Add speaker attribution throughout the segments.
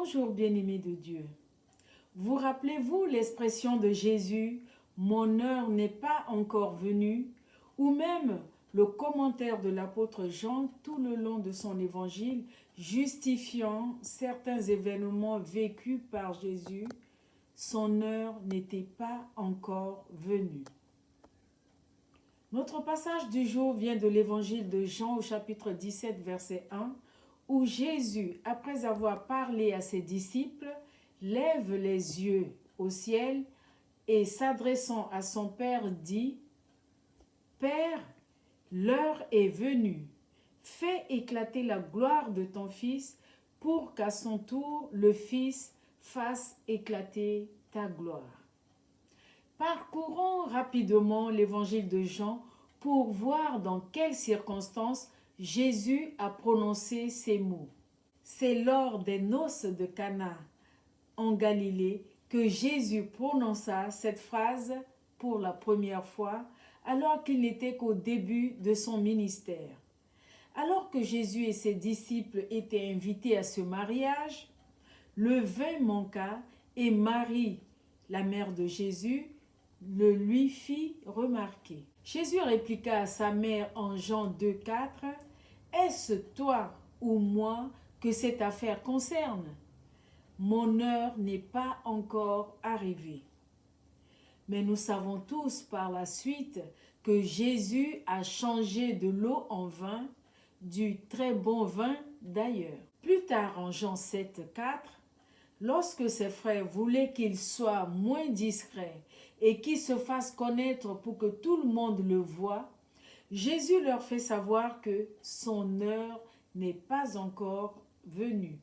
Speaker 1: Bonjour bien-aimés de Dieu. Vous rappelez-vous l'expression de Jésus « Mon heure n'est pas encore venue » ou même le commentaire de l'apôtre Jean tout le long de son évangile justifiant certains événements vécus par Jésus. Son heure n'était pas encore venue. Notre passage du jour vient de l'évangile de Jean au chapitre 17, verset 1, où Jésus, après avoir parlé à ses disciples, lève les yeux au ciel et s'adressant à son Père dit « Père, l'heure est venue. Fais éclater la gloire de ton Fils pour qu'à son tour le Fils fasse éclater ta gloire. » Parcourons rapidement l'évangile de Jean pour voir dans quelles circonstances Jésus a prononcé ces mots. C'est lors des noces de Cana en Galilée que Jésus prononça cette phrase pour la première fois alors qu'il n'était qu'au début de son ministère. Alors que Jésus et ses disciples étaient invités à ce mariage, le vin manqua et Marie, la mère de Jésus, le lui fit remarquer. Jésus répliqua à sa mère en Jean 2,4 « Est-ce toi ou moi que cette affaire concerne? Mon heure n'est pas encore arrivée. » Mais nous savons tous par la suite que Jésus a changé de l'eau en vin, du très bon vin d'ailleurs. Plus tard en Jean 7,4, lorsque ses frères voulaient qu'il soit moins discret et qu'il se fasse connaître pour que tout le monde le voie, Jésus leur fait savoir que son heure n'est pas encore venue.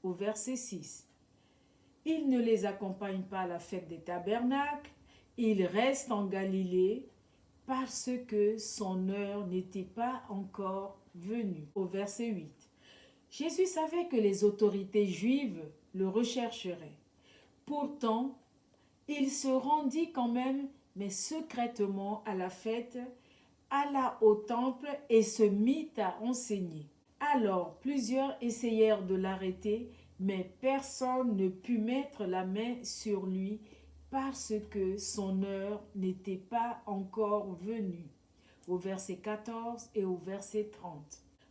Speaker 1: Au verset 6. Il ne les accompagne pas à la fête des tabernacles, il reste en Galilée parce que son heure n'était pas encore venue. Au verset 8. Jésus savait que les autorités juives le rechercheraient. Pourtant, il se rendit quand même, mais secrètement, à la fête, alla au temple et se mit à enseigner. Alors, plusieurs essayèrent de l'arrêter, mais personne ne put mettre la main sur lui parce que son heure n'était pas encore venue. Au verset 14 et au verset 30.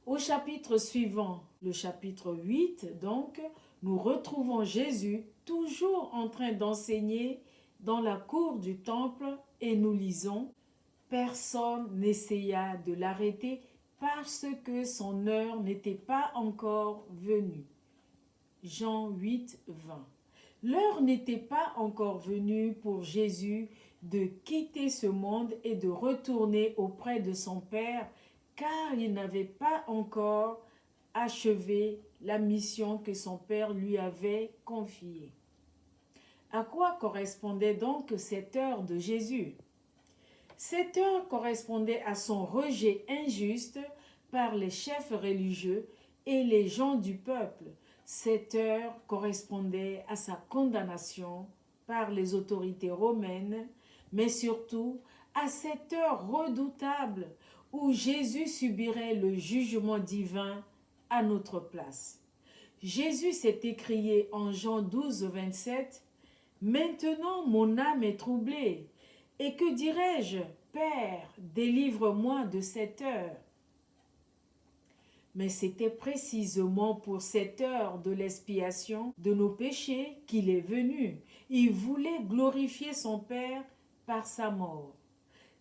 Speaker 1: Au chapitre suivant, le chapitre 8 donc, nous retrouvons Jésus toujours en train d'enseigner dans la cour du temple et nous lisons « Personne n'essaya de l'arrêter parce que son heure n'était pas encore venue. » Jean 8, 20. L'heure n'était pas encore venue pour Jésus de quitter ce monde et de retourner auprès de son Père car il n'avait pas encore achevé la mission que son Père lui avait confiée. À quoi correspondait donc cette heure de Jésus? Cette heure correspondait à son rejet injuste par les chefs religieux et les gens du peuple. Cette heure correspondait à sa condamnation par les autorités romaines, mais surtout à cette heure redoutable où Jésus subirait le jugement divin à notre place. Jésus s'est écrié en Jean 12, 27 « Maintenant mon âme est troublée, et que dirais-je, Père, délivre-moi de cette heure. » Mais c'était précisément pour cette heure de l'expiation de nos péchés qu'il est venu. Il voulait glorifier son Père par sa mort.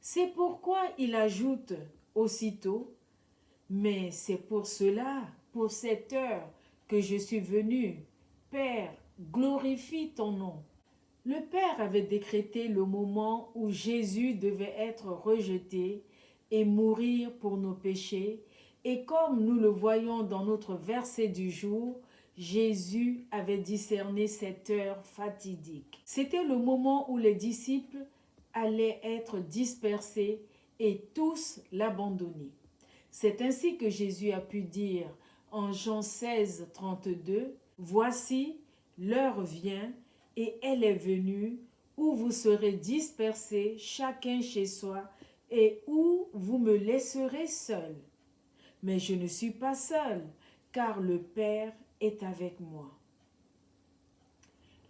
Speaker 1: C'est pourquoi il ajoute aussitôt « Mais c'est pour cela, pour cette heure, que je suis venu. Père, glorifie ton nom. » Le Père avait décrété le moment où Jésus devait être rejeté et mourir pour nos péchés. Et comme nous le voyons dans notre verset du jour, Jésus avait discerné cette heure fatidique. C'était le moment où les disciples allaient être dispersés et tous l'abandonner. C'est ainsi que Jésus a pu dire en Jean 16, 32, « Voici, l'heure vient, et elle est venue, où vous serez dispersés chacun chez soi, et où vous me laisserez seul. Mais je ne suis pas seul, car le Père est avec moi. »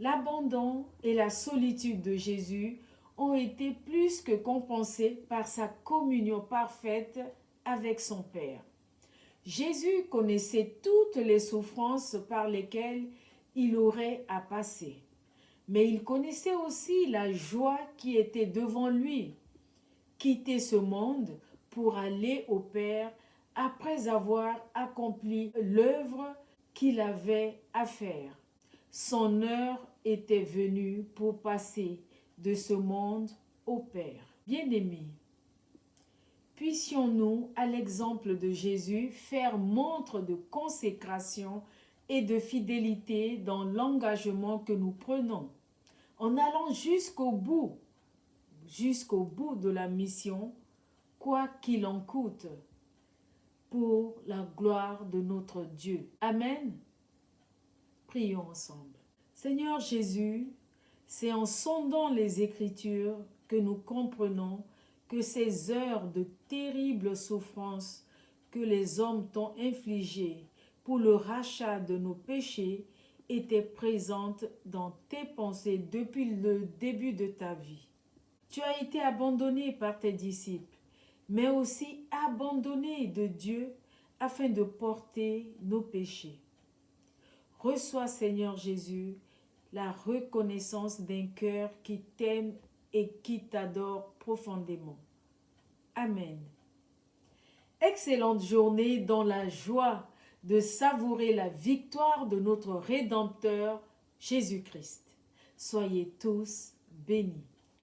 Speaker 1: L'abandon et la solitude de Jésus ont été plus que compensés par sa communion parfaite avec son Père. Jésus connaissait toutes les souffrances par lesquelles il aurait à passer, mais il connaissait aussi la joie qui était devant lui, quitter ce monde pour aller au Père après avoir accompli l'œuvre qu'il avait à faire. Son heure était venue pour passer de ce monde au Père. Bien-aimés, puissions-nous, à l'exemple de Jésus, faire montre de consécration et de fidélité dans l'engagement que nous prenons, en allant jusqu'au bout de la mission, quoi qu'il en coûte, pour la gloire de notre Dieu. Amen. Prions ensemble. Seigneur Jésus, c'est en sondant les Écritures que nous comprenons que ces heures de terribles souffrances que les hommes t'ont infligées pour le rachat de nos péchés étaient présentes dans tes pensées depuis le début de ta vie. Tu as été abandonné par tes disciples, mais aussi abandonné de Dieu afin de porter nos péchés. Reçois, Seigneur Jésus, la reconnaissance d'un cœur qui t'aime et qui t'adore profondément. Amen. Excellente journée dans la joie de savourer la victoire de notre Rédempteur Jésus-Christ. Soyez tous bénis.